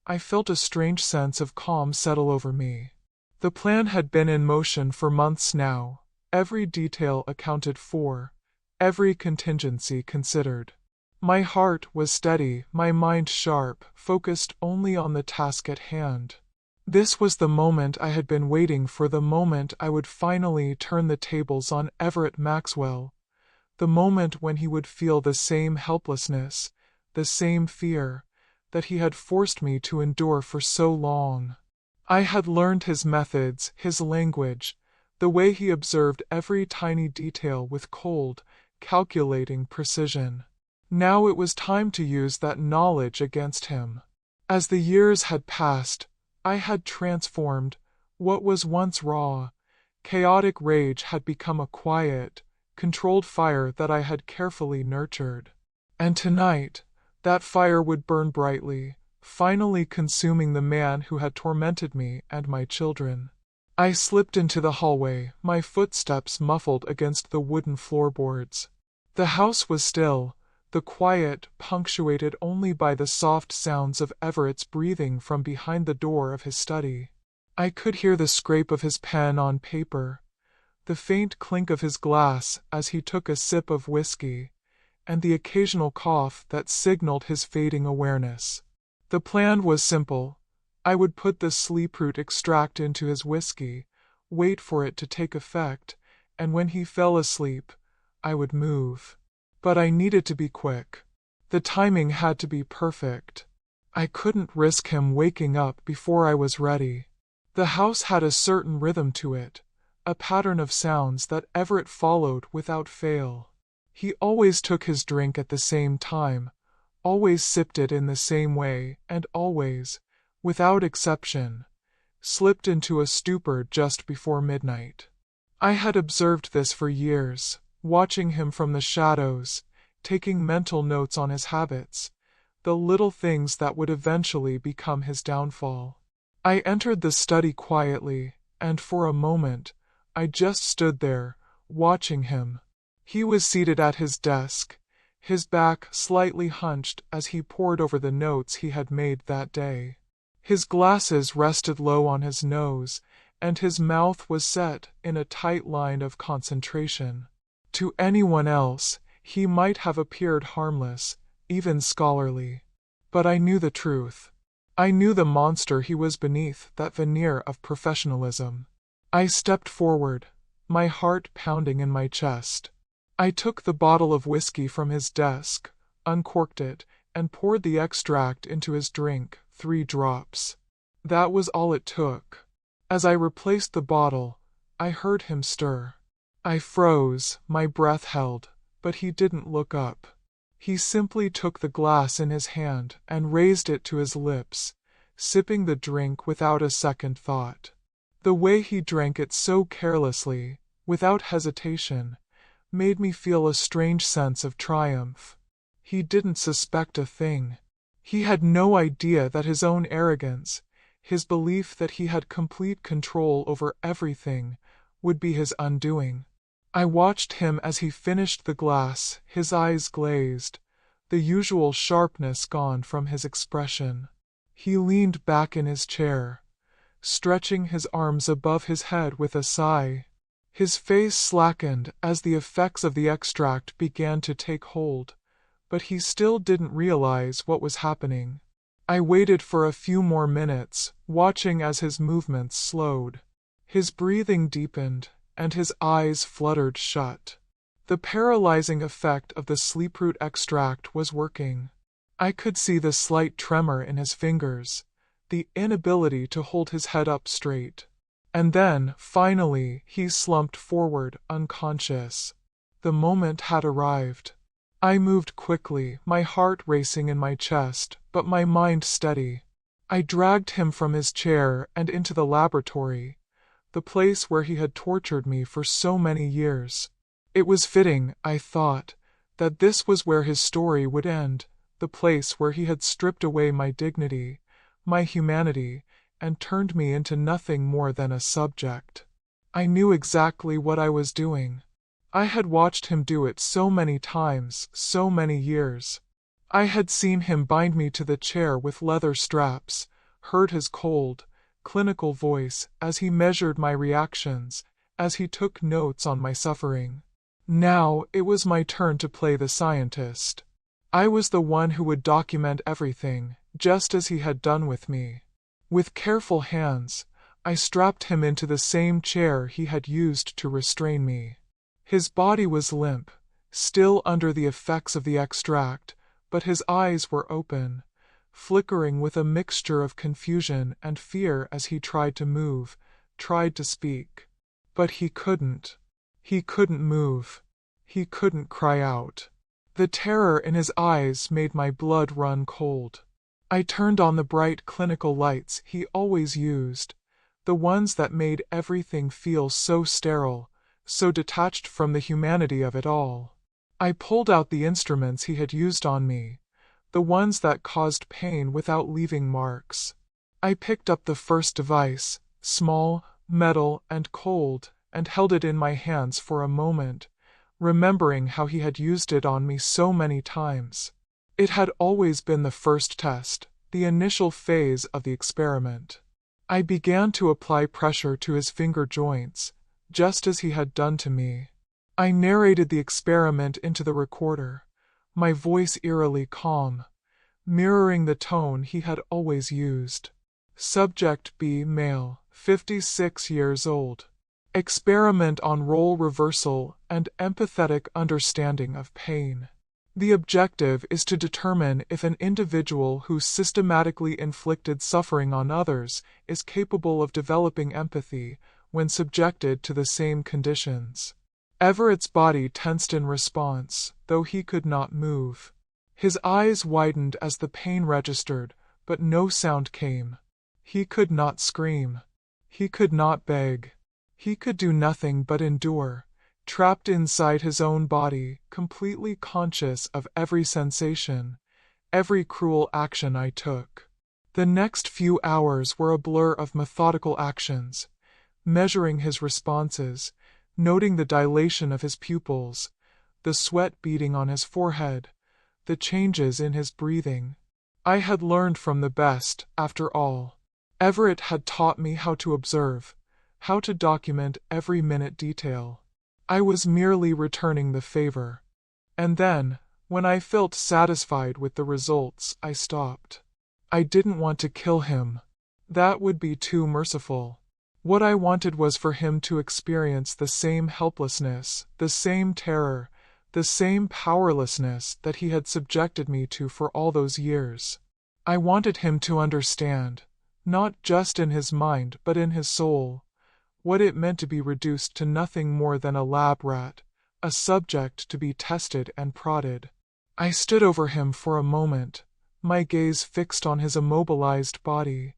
I felt a strange sense of calm settle over me. The plan had been in motion for months now, every detail accounted for, every contingency considered. My heart was steady, my mind sharp, focused only on the task at hand. This was the moment I had been waiting for, the moment I would finally turn the tables on Everett Maxwell, the moment when he would feel the same helplessness, the same fear, that he had forced me to endure for so long. I had learned his methods, his language, the way he observed every tiny detail with cold, calculating precision. Now it was time to use that knowledge against him. As the years had passed, I had transformed. What was once raw, chaotic rage had become a quiet, controlled fire that I had carefully nurtured. And tonight, that fire would burn brightly, finally consuming the man who had tormented me and my children. I slipped into the hallway, my footsteps muffled against the wooden floorboards. The house was still, the quiet punctuated only by the soft sounds of Everett's breathing from behind the door of his study. I could hear the scrape of his pen on paper, the faint clink of his glass as he took a sip of whiskey, and the occasional cough that signaled his fading awareness. The plan was simple. I would put the sleeproot extract into his whiskey, wait for it to take effect, and when he fell asleep, I would move. But I needed to be quick. The timing had to be perfect. I couldn't risk him waking up before I was ready. The house had a certain rhythm to it, a pattern of sounds that Everett followed without fail. He always took his drink at the same time, always sipped it in the same way, and always, without exception, slipped into a stupor just before midnight. I had observed this for years, watching him from the shadows, taking mental notes on his habits, the little things that would eventually become his downfall. I entered the study quietly, and for a moment, I just stood there, watching him. He was seated at his desk, his back slightly hunched as he pored over the notes he had made that day. His glasses rested low on his nose, and his mouth was set in a tight line of concentration. To anyone else, he might have appeared harmless, even scholarly. But I knew the truth. I knew the monster he was beneath that veneer of professionalism. I stepped forward, my heart pounding in my chest. I took the bottle of whiskey from his desk, uncorked it, and poured the extract into his drink, 3 drops. That was all it took. As I replaced the bottle, I heard him stir. I froze, my breath held, but he didn't look up. He simply took the glass in his hand and raised it to his lips, sipping the drink without a second thought. The way he drank it so carelessly, without hesitation, made me feel a strange sense of triumph. He didn't suspect a thing. He had no idea that his own arrogance, his belief that he had complete control over everything, would be his undoing. I watched him as he finished the glass, his eyes glazed, the usual sharpness gone from his expression. He leaned back in his chair, stretching his arms above his head with a sigh. His face slackened as the effects of the extract began to take hold, but he still didn't realize what was happening. I waited for a few more minutes, watching as his movements slowed. His breathing deepened, and his eyes fluttered shut. The paralyzing effect of the sleeproot extract was working. I could see the slight tremor in his fingers, the inability to hold his head up straight. And then, finally, he slumped forward, unconscious. The moment had arrived. I moved quickly, my heart racing in my chest, but my mind steady. I dragged him from his chair and into the laboratory, the place where he had tortured me for so many years. It was fitting, I thought, that this was where his story would end, the place where he had stripped away my dignity, my humanity, and turned me into nothing more than a subject. I knew exactly what I was doing. I had watched him do it so many times, so many years. I had seen him bind me to the chair with leather straps, heard his cold, clinical voice as he measured my reactions, as he took notes on my suffering. Now it was my turn to play the scientist. I was the one who would document everything, just as he had done with me. With careful hands, I strapped him into the same chair he had used to restrain me. His body was limp, still under the effects of the extract, but his eyes were open, flickering with a mixture of confusion and fear as he tried to move, tried to speak. But he couldn't. He couldn't move. He couldn't cry out. The terror in his eyes made my blood run cold. I turned on the bright clinical lights he always used, the ones that made everything feel so sterile, so detached from the humanity of it all. I pulled out the instruments he had used on me, the ones that caused pain without leaving marks. I picked up the first device, small, metal, and cold, and held it in my hands for a moment, remembering how he had used it on me so many times. It had always been the first test, the initial phase of the experiment. I began to apply pressure to his finger joints, just as he had done to me. I narrated the experiment into the recorder, my voice eerily calm, mirroring the tone he had always used. Subject B, male, 56 years old. Experiment on role reversal and empathetic understanding of pain. The objective is to determine if an individual who systematically inflicted suffering on others is capable of developing empathy when subjected to the same conditions. Everett's body tensed in response, though he could not move. His eyes widened as the pain registered, but no sound came. He could not scream. He could not beg. He could do nothing but endure, trapped inside his own body, completely conscious of every sensation, every cruel action I took. The next few hours were a blur of methodical actions, measuring his responses, noting the dilation of his pupils, the sweat beading on his forehead, the changes in his breathing. I had learned from the best, after all. Everett had taught me how to observe, how to document every minute detail. I was merely returning the favor. And then, when I felt satisfied with the results, I stopped. I didn't want to kill him. That would be too merciful. What I wanted was for him to experience the same helplessness, the same terror, the same powerlessness that he had subjected me to for all those years. I wanted him to understand, not just in his mind but in his soul, what it meant to be reduced to nothing more than a lab rat, a subject to be tested and prodded. I stood over him for a moment, my gaze fixed on his immobilized body,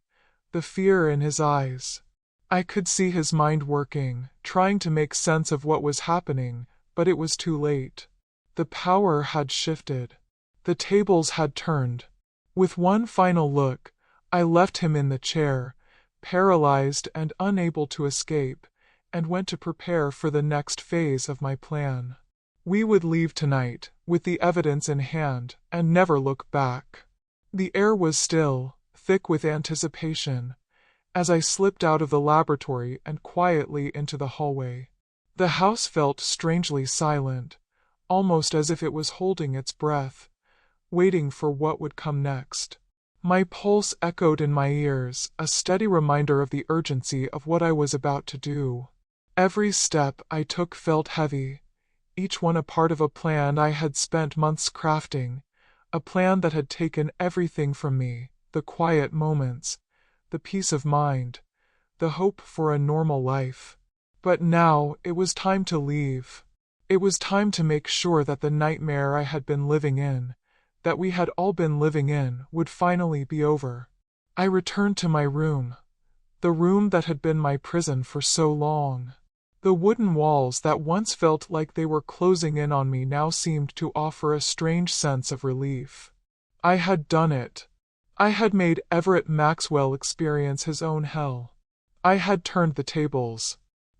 the fear in his eyes. I could see his mind working, trying to make sense of what was happening, but it was too late. The power had shifted. The tables had turned. With one final look, I left him in the chair, paralyzed and unable to escape, and went to prepare for the next phase of my plan. We would leave tonight, with the evidence in hand, and never look back. The air was still, thick with anticipation, as I slipped out of the laboratory and quietly into the hallway. The house felt strangely silent, almost as if it was holding its breath, waiting for what would come next. My pulse echoed in my ears, a steady reminder of the urgency of what I was about to do. Every step I took felt heavy, each one a part of a plan I had spent months crafting, a plan that had taken everything from me, the quiet moments, the peace of mind, the hope for a normal life. But now it was time to leave. It was time to make sure that the nightmare I had been living in, that we had all been living in, would finally be over. I returned to my room, the room that had been my prison for so long. The wooden walls that once felt like they were closing in on me now seemed to offer a strange sense of relief. I had done it. I had made Everett Maxwell experience his own hell. I had turned the tables.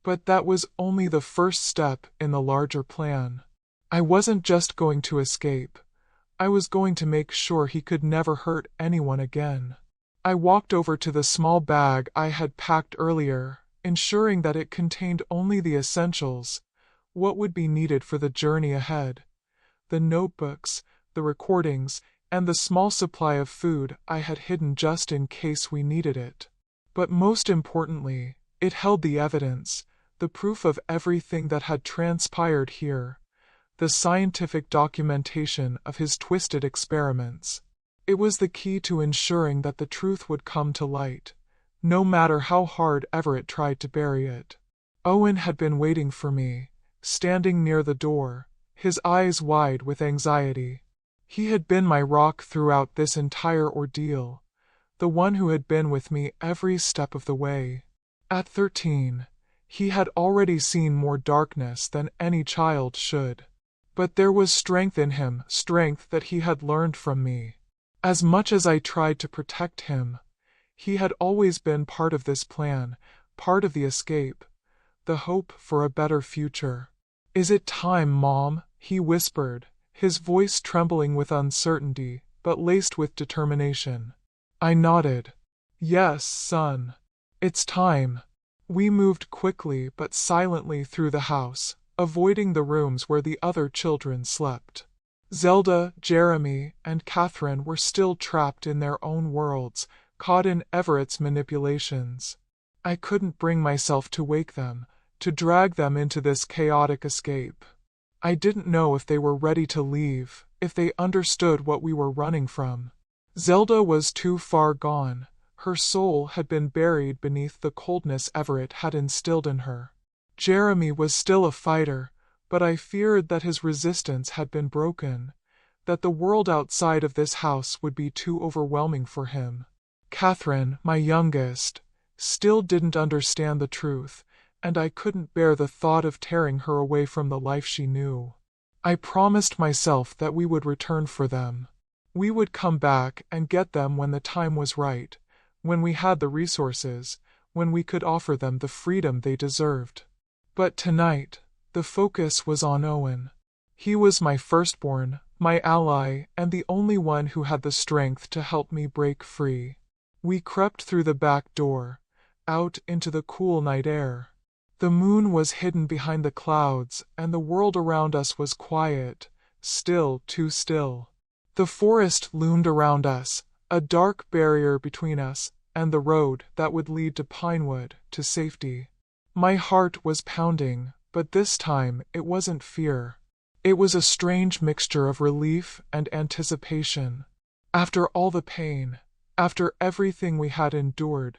But that was only the first step in the larger plan. I wasn't just going to escape. I was going to make sure he could never hurt anyone again. I walked over to the small bag I had packed earlier, ensuring that it contained only the essentials, what would be needed for the journey ahead. The notebooks, the recordings, and the small supply of food I had hidden just in case we needed it. But most importantly, it held the evidence, the proof of everything that had transpired here, the scientific documentation of his twisted experiments. It was the key to ensuring that the truth would come to light, no matter how hard Everett tried to bury it. Owen had been waiting for me, standing near the door, his eyes wide with anxiety. He had been my rock throughout this entire ordeal, the one who had been with me every step of the way. At 13, he had already seen more darkness than any child should. But there was strength in him, strength that he had learned from me. As much as I tried to protect him, he had always been part of this plan, part of the escape, the hope for a better future. "Is it time, Mom?" he whispered, his voice trembling with uncertainty, but laced with determination. I nodded. "Yes, son. It's time." We moved quickly but silently through the house, avoiding the rooms where the other children slept. Zelda, Jeremy, and Catherine were still trapped in their own worlds, caught in Everett's manipulations. I couldn't bring myself to wake them, to drag them into this chaotic escape. I didn't know if they were ready to leave, if they understood what we were running from. Zelda was too far gone. Her soul had been buried beneath the coldness Everett had instilled in her. Jeremy was still a fighter, but I feared that his resistance had been broken, that the world outside of this house would be too overwhelming for him. Catherine, my youngest, still didn't understand the truth, and I couldn't bear the thought of tearing her away from the life she knew. I promised myself that we would return for them. We would come back and get them when the time was right, when we had the resources, when we could offer them the freedom they deserved. But tonight, the focus was on Owen. He was my firstborn, my ally, and the only one who had the strength to help me break free. We crept through the back door, out into the cool night air. The moon was hidden behind the clouds, and the world around us was quiet, still, too still. The forest loomed around us, a dark barrier between us and the road that would lead to Pinewood, to safety. My heart was pounding, but this time it wasn't fear. It was a strange mixture of relief and anticipation. After all the pain, after everything we had endured,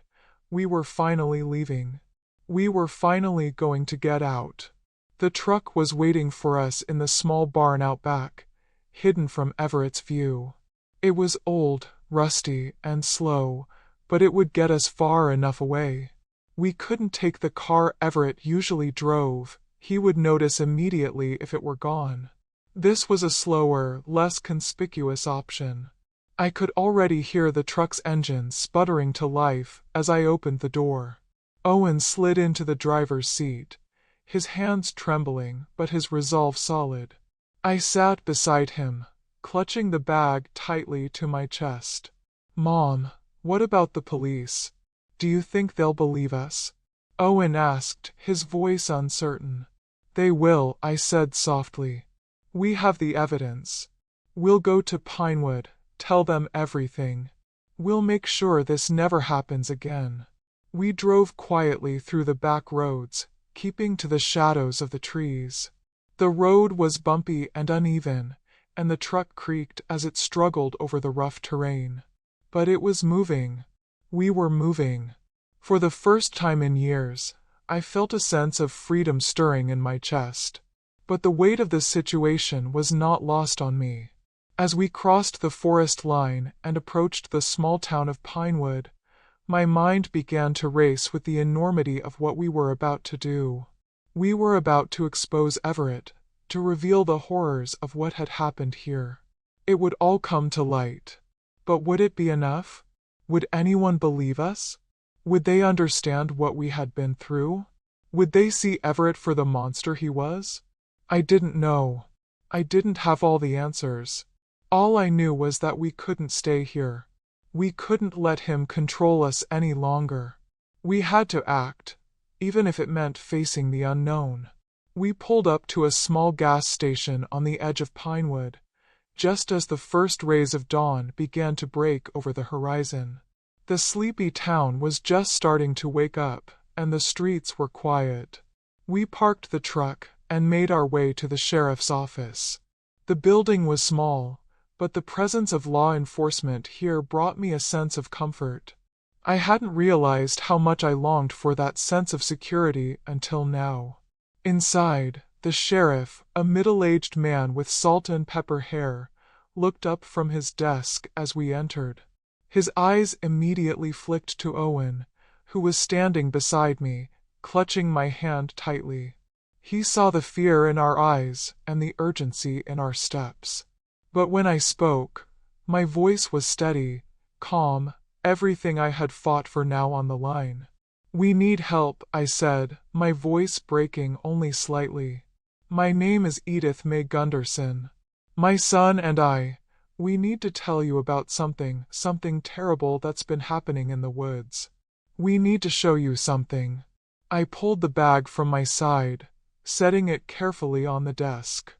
we were finally leaving. We were finally going to get out. The truck was waiting for us in the small barn out back, hidden from Everett's view. It was old, rusty, and slow, but it would get us far enough away. We couldn't take the car Everett usually drove. He would notice immediately if it were gone. This was a slower, less conspicuous option. I could already hear the truck's engine sputtering to life as I opened the door. Owen slid into the driver's seat, his hands trembling but his resolve solid. I sat beside him, clutching the bag tightly to my chest. "Mom, what about the police? Do you think they'll believe us?" Owen asked, his voice uncertain. "They will," I said softly. "We have the evidence. We'll go to Pinewood, tell them everything. We'll make sure this never happens again." We drove quietly through the back roads, keeping to the shadows of the trees. The road was bumpy and uneven, and the truck creaked as it struggled over the rough terrain. But it was moving. We were moving. For the first time in years, I felt a sense of freedom stirring in my chest. But the weight of the situation was not lost on me. As we crossed the forest line and approached the small town of Pinewood, my mind began to race with the enormity of what we were about to do. We were about to expose Everett, to reveal the horrors of what had happened here. It would all come to light. But would it be enough? Would anyone believe us? Would they understand what we had been through? Would they see Everett for the monster he was? I didn't know. I didn't have all the answers. All I knew was that we couldn't stay here. We couldn't let him control us any longer. We had to act, even if it meant facing the unknown. We pulled up to a small gas station on the edge of Pinewood, just as the first rays of dawn began to break over the horizon. The sleepy town was just starting to wake up, and the streets were quiet. We parked the truck and made our way to the sheriff's office. The building was small, but the presence of law enforcement here brought me a sense of comfort. I hadn't realized how much I longed for that sense of security until now. Inside, the sheriff, a middle-aged man with salt and pepper hair, looked up from his desk as we entered. His eyes immediately flicked to Owen, who was standing beside me, clutching my hand tightly. He saw the fear in our eyes and the urgency in our steps. But when I spoke, my voice was steady, calm, everything I had fought for now on the line. "We need help," I said, my voice breaking only slightly. "My name is Edith May Gunderson. My son and we need to tell you about something terrible that's been happening in the woods. We need to show you something." I pulled the bag from my side, setting it carefully on the desk.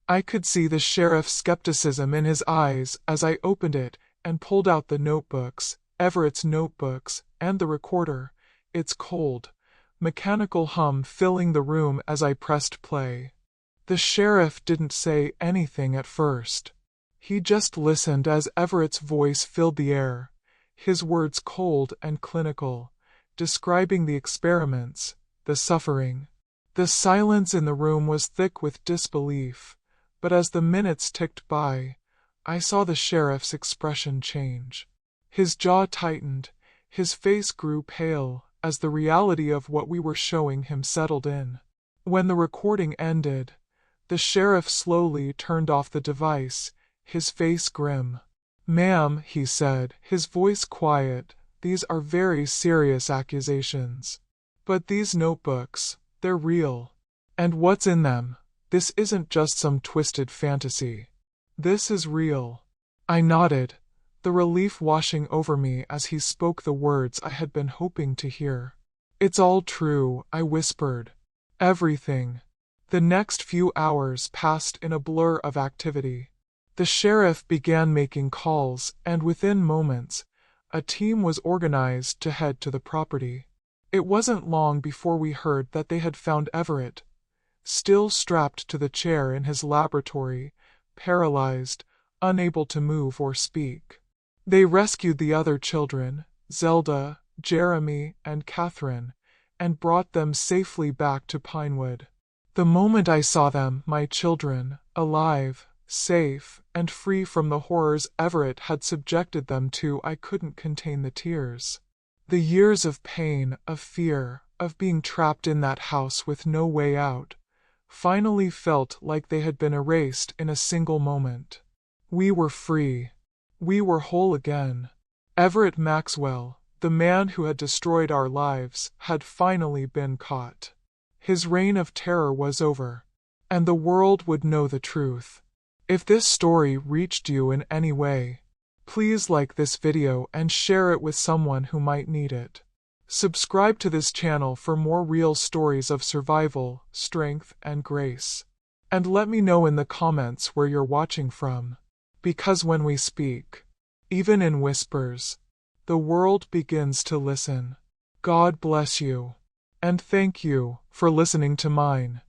I could see the sheriff's skepticism in his eyes as I opened it and pulled out the notebooks, Everett's notebooks, and the recorder, its cold, mechanical hum filling the room as I pressed play. The sheriff didn't say anything at first. He just listened as Everett's voice filled the air, his words cold and clinical, describing the experiments, the suffering. The silence in the room was thick with disbelief, but as the minutes ticked by, I saw the sheriff's expression change. His jaw tightened, his face grew pale as the reality of what we were showing him settled in. When the recording ended, the sheriff slowly turned off the device, his face grim. "Ma'am," he said, his voice quiet, "these are very serious accusations. But these notebooks, they're real. And what's in them? This isn't just some twisted fantasy. This is real." I nodded, the relief washing over me as he spoke the words I had been hoping to hear. "It's all true," I whispered. "Everything." The next few hours passed in a blur of activity. The sheriff began making calls, and within moments, a team was organized to head to the property. It wasn't long before we heard that they had found Everett, still strapped to the chair in his laboratory, paralyzed, unable to move or speak. They rescued the other children, Zelda, Jeremy, and Catherine, and brought them safely back to Pinewood. The moment I saw them, my children, alive, safe, and free from the horrors Everett had subjected them to, I couldn't contain the tears. The years of pain, of fear, of being trapped in that house with no way out, finally felt like they had been erased in a single moment. We were free. We were whole again. Everett Maxwell, the man who had destroyed our lives, had finally been caught. His reign of terror was over, and the world would know the truth. If this story reached you in any way, please like this video and share it with someone who might need it. Subscribe to this channel for more real stories of survival, strength, and grace. And let me know in the comments where you're watching from. Because when we speak, even in whispers, the world begins to listen. God bless you. And thank you for listening to mine.